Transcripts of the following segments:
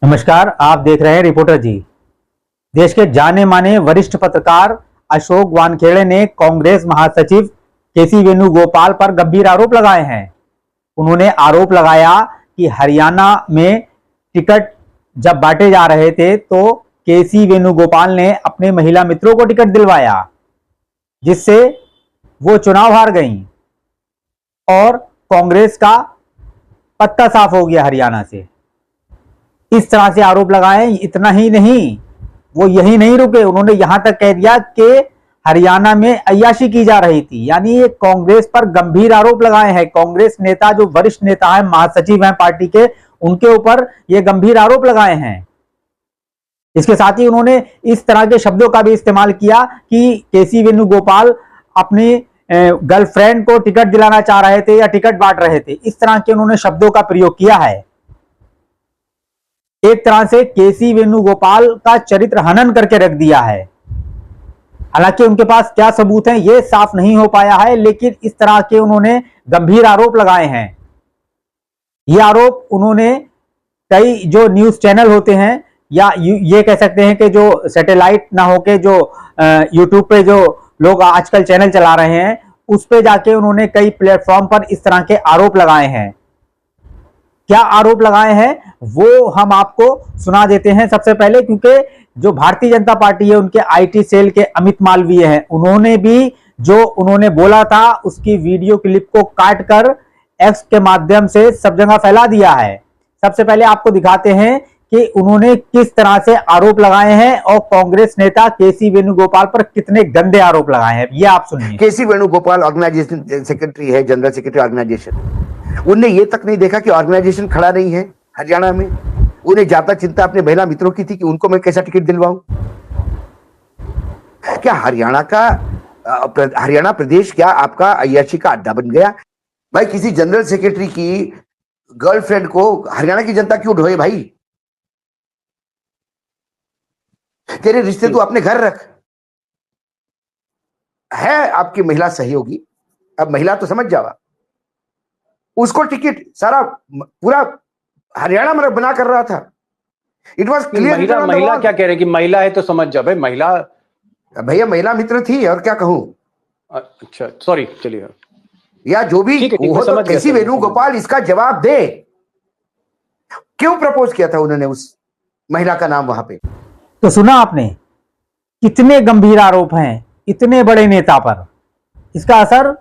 नमस्कार, आप देख रहे हैं रिपोर्टर जी। देश के जाने माने वरिष्ठ पत्रकार अशोक वानखेड़े ने कांग्रेस महासचिव केसी वेणुगोपाल पर गंभीर आरोप लगाए हैं। उन्होंने आरोप लगाया कि हरियाणा में टिकट जब बांटे जा रहे थे तो केसी वेणुगोपाल ने अपने महिला मित्रों को टिकट दिलवाया, जिससे वो चुनाव हार गईं और कांग्रेस का पत्ता साफ हो गया हरियाणा से। इस तरह से आरोप लगाए। इतना ही नहीं, वो यही नहीं रुके, उन्होंने यहां तक कह दिया कि हरियाणा में अय्याशी की जा रही थी। यानी ये कांग्रेस पर गंभीर आरोप लगाए हैं। कांग्रेस नेता, जो वरिष्ठ नेता है, महासचिव हैं पार्टी के, उनके ऊपर ये गंभीर आरोप लगाए हैं। इसके साथ ही उन्होंने इस तरह के शब्दों का भी इस्तेमाल किया कि केसी वेणुगोपाल अपनी गर्लफ्रेंड को टिकट दिलाना चाह रहे थे या टिकट बांट रहे थे। इस तरह के उन्होंने शब्दों का प्रयोग किया है। एक तरह से केसी वेणुगोपाल का चरित्र हनन करके रख दिया है। हालांकि उनके पास क्या सबूत हैं यह साफ नहीं हो पाया है, लेकिन इस तरह के उन्होंने गंभीर आरोप लगाए हैं। ये आरोप उन्होंने कई जो न्यूज चैनल होते हैं, या ये कह सकते हैं कि जो सैटेलाइट ना होके जो यूट्यूब पे जो लोग आजकल चैनल चला रहे हैं, उस पे जाके उन्होंने कई प्लेटफॉर्म पर इस तरह के आरोप लगाए हैं। क्या आरोप लगाए हैं वो हम आपको सुना देते हैं सबसे पहले, क्योंकि जो भारतीय जनता पार्टी है उनके आईटी सेल के अमित मालवीय हैं, उन्होंने भी जो उन्होंने बोला था उसकी वीडियो क्लिप को काटकर एक्स के माध्यम से सब जगह फैला दिया है। सबसे पहले आपको दिखाते हैं कि उन्होंने किस तरह से आरोप लगाए हैं और कांग्रेस नेता केसी वेणुगोपाल पर कितने गंदे आरोप लगाए हैं। ये आप सुनिए। केसी वेणुगोपाल ऑर्गेनाइजेशन सेक्रेटरी है, जनरल सेक्रेटरी ऑर्गेनाइजेशन। उनने ये तक नहीं देखा कि ऑर्गेनाइजेशन खड़ा नहीं है हरियाणा में। उन्हें ज्यादा चिंता अपने महिला मित्रों की थी कि उनको मैं कैसा टिकट दिलवाऊं। क्या हरियाणा प्रदेश क्या आपका अय्याशी का अड्डा बन गया? भाई, किसी जनरल सेक्रेटरी की गर्लफ्रेंड को हरियाणा की जनता क्यों ढोए? भाई, तेरे रिश्ते तू अपने घर रख। है आपकी महिला सहयोगी, अब महिला तो समझ जावा, उसको टिकट सारा पूरा हरियाणा में बना कर रहा था। It was clear. महिला क्या कह रहे हैं कि महिला है तो समझ जा भाई, महिला भैया महिला मित्र थी, और क्या कहूं। अच्छा, सॉरी, चलिए। या जो भी हो, तो केसी वेणुगोपाल इसका जवाब दे। क्यों प्रपोज किया था उन्होंने उस महिला का नाम वहां पे? तो सुना आपने कितने गंभीर आरोप हैं इतने बड़े नेता पर। इसका असर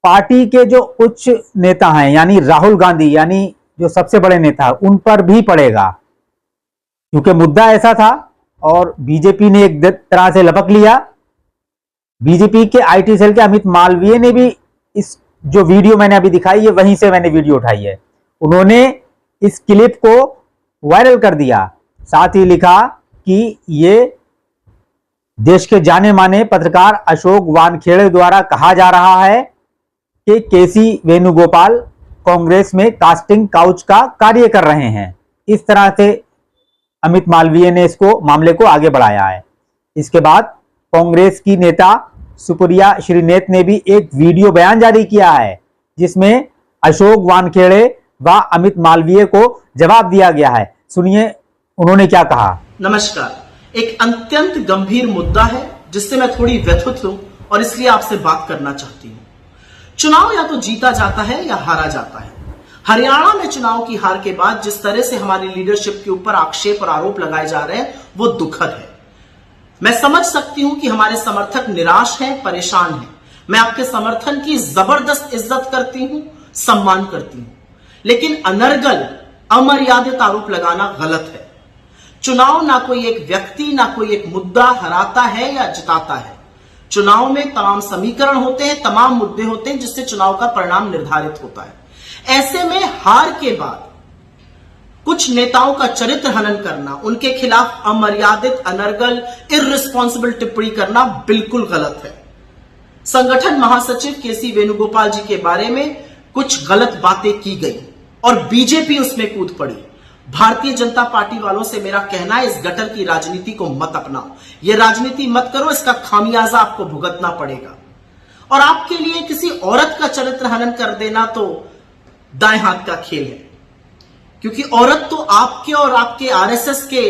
पार्टी के जो उच्च नेता हैं, यानी राहुल गांधी, यानी जो सबसे बड़े नेता, उन पर भी पड़ेगा, क्योंकि मुद्दा ऐसा था और बीजेपी ने एक तरह से लपक लिया। बीजेपी के आईटी सेल के अमित मालवीय ने भी इस जो वीडियो मैंने अभी दिखाई है, वहीं से मैंने वीडियो उठाई है, उन्होंने इस क्लिप को वायरल कर दिया। साथ ही लिखा कि ये देश के जाने माने पत्रकार अशोक वानखेड़े द्वारा कहा जा रहा है कि केसी वेणुगोपाल कांग्रेस में कास्टिंग काउच का कार्य कर रहे हैं। इस तरह से अमित मालवीय ने इसको मामले को आगे बढ़ाया है। इसके बाद कांग्रेस की नेता सुप्रिया श्रीनेत ने भी एक वीडियो बयान जारी किया है, जिसमें अशोक वानखेड़े व अमित मालवीय को जवाब दिया गया है। सुनिए उन्होंने क्या कहा। नमस्कार, एक अत्यंत गंभीर मुद्दा है जिससे मैं थोड़ी व्यथित हूं और इसलिए आपसे बात करना चाहती हूं। चुनाव या तो जीता जाता है या हारा जाता है। हरियाणा में चुनाव की हार के बाद जिस तरह से हमारी लीडरशिप के ऊपर आक्षेप और आरोप लगाए जा रहे हैं वो दुखद है। मैं समझ सकती हूं कि हमारे समर्थक निराश हैं, परेशान हैं। मैं आपके समर्थन की जबरदस्त इज्जत करती हूं, सम्मान करती हूं, लेकिन अनर्गल अमर्यादित आरोप लगाना गलत है। चुनाव ना कोई एक व्यक्ति ना कोई एक मुद्दा हराता है या जिताता है। चुनाव में तमाम समीकरण होते हैं, तमाम मुद्दे होते हैं जिससे चुनाव का परिणाम निर्धारित होता है। ऐसे में हार के बाद कुछ नेताओं का चरित्र हनन करना, उनके खिलाफ अमर्यादित, अनर्गल, इर्रिस्पॉन्सिबल टिप्पणी करना बिल्कुल गलत है। संगठन महासचिव केसी वेणुगोपाल जी के बारे में कुछ गलत बातें की गई और बीजेपी उसमें कूद पड़ी। भारतीय जनता पार्टी वालों से मेरा कहना है, इस गटर की राजनीति को मत अपनाओ। ये राजनीति मत करो, इसका खामियाजा आपको भुगतना पड़ेगा। और आपके लिए किसी औरत का चरित्र हनन कर देना तो दाएं हाथ का खेल है, क्योंकि औरत तो आपके और आपके आरएसएस के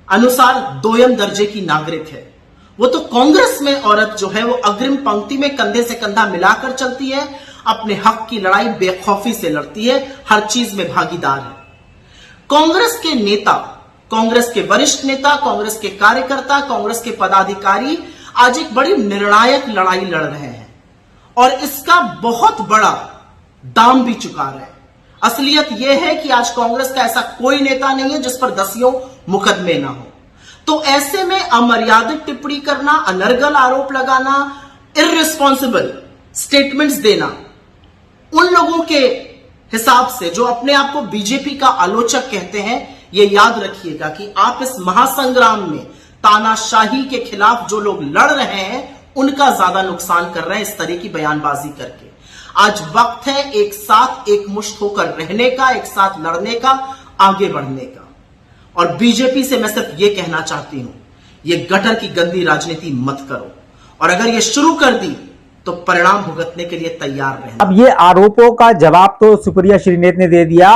अनुसार दोयम दर्जे की नागरिक है। वो तो कांग्रेस में औरत जो है वो अग्रिम पंक्ति में कंधे से कंधा मिलाकर चलती है, अपने हक की लड़ाई बेखौफी से लड़ती है, हर चीज में भागीदार है। कांग्रेस के नेता, कांग्रेस के वरिष्ठ नेता, कांग्रेस के कार्यकर्ता, कांग्रेस के पदाधिकारी आज एक बड़ी निर्णायक लड़ाई लड़ रहे हैं और इसका बहुत बड़ा दाम भी चुका रहे हैं। असलियत यह है कि आज कांग्रेस का ऐसा कोई नेता नहीं है जिस पर दसियों मुकदमे ना हो। तो ऐसे में अमर्यादित टिप्पणी करना, अनर्गल आरोप लगाना, इररिस्पॉन्सिबल स्टेटमेंट्स देना, उन लोगों के हिसाब से जो अपने आप को बीजेपी का आलोचक कहते हैं, यह याद रखिएगा कि आप इस महासंग्राम में तानाशाही के खिलाफ जो लोग लड़ रहे हैं उनका ज्यादा नुकसान कर रहे हैं इस तरह की बयानबाजी करके। आज वक्त है एक साथ एकमुश्त होकर रहने का, एक साथ लड़ने का, आगे बढ़ने का। और बीजेपी से मैं सिर्फ यह कहना चाहती हूं, यह गटर की गंदी राजनीति मत करो, और अगर यह शुरू कर दी तो परिणाम भुगतने के लिए तैयार रहना। अब ये आरोपों का जवाब तो सुप्रिया श्रीनेत ने दे दिया।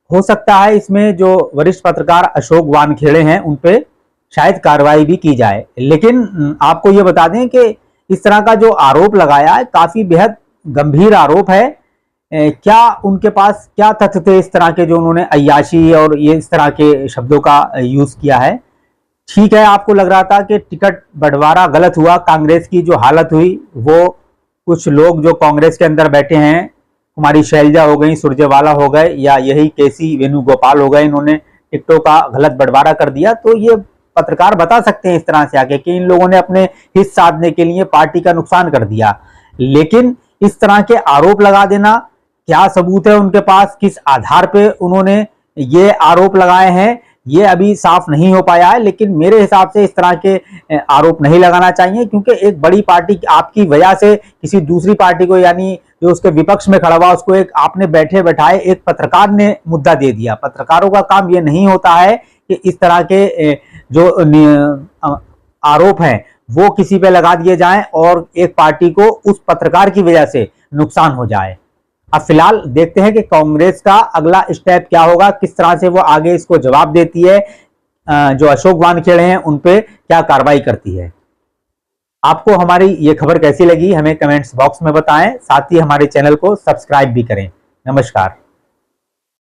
हो सकता है इसमें जो वरिष्ठ पत्रकार अशोक वानखेड़े हैं उन पे शायद कार्रवाई भी की जाए, लेकिन आपको ये बता दें कि इस तरह का जो आरोप लगाया है काफी बेहद गंभीर आरोप है। क्या उनके पास क्या तथ्य थे इस तरह के जो उन्होंने अय्याशी और ये इस तरह के शब्दों का यूज किया है? ठीक है, आपको लग रहा था कि टिकट बंटवारा गलत हुआ, कांग्रेस की जो हालत हुई वो कुछ लोग जो कांग्रेस के अंदर बैठे हैं, कुमारी शैलजा हो गई, सुरजेवाला हो गए, या यही केसी वेणुगोपाल हो गए, इन्होंने टिकटों का गलत बंटवारा कर दिया। तो ये पत्रकार बता सकते हैं इस तरह से आके कि इन लोगों ने अपने हित साधने के लिए पार्टी का नुकसान कर दिया। लेकिन इस तरह के आरोप लगा देना, क्या सबूत है उनके पास, किस आधार पे उन्होंने ये आरोप लगाए हैं, ये अभी साफ नहीं हो पाया है। लेकिन मेरे हिसाब से इस तरह के आरोप नहीं लगाना चाहिए, क्योंकि एक बड़ी पार्टी आपकी वजह से किसी दूसरी पार्टी को, यानी जो उसके विपक्ष में खड़ा हुआ, उसको एक आपने बैठे बैठाए एक पत्रकार ने मुद्दा दे दिया। पत्रकारों का काम ये नहीं होता है कि इस तरह के जो आरोप हैं वो किसी पे लगा दिए जाएं और एक पार्टी को उस पत्रकार की वजह से नुकसान हो जाए। अब फिलहाल देखते हैं कि कांग्रेस का अगला स्टेप क्या होगा, किस तरह से वो आगे इसको जवाब देती है, जो अशोक वानखेड़े हैं उन पे क्या कार्रवाई करती है। आपको हमारी ये खबर कैसी लगी हमें कमेंट्स बॉक्स में बताएं, साथ ही हमारे चैनल को सब्सक्राइब भी करें। नमस्कार।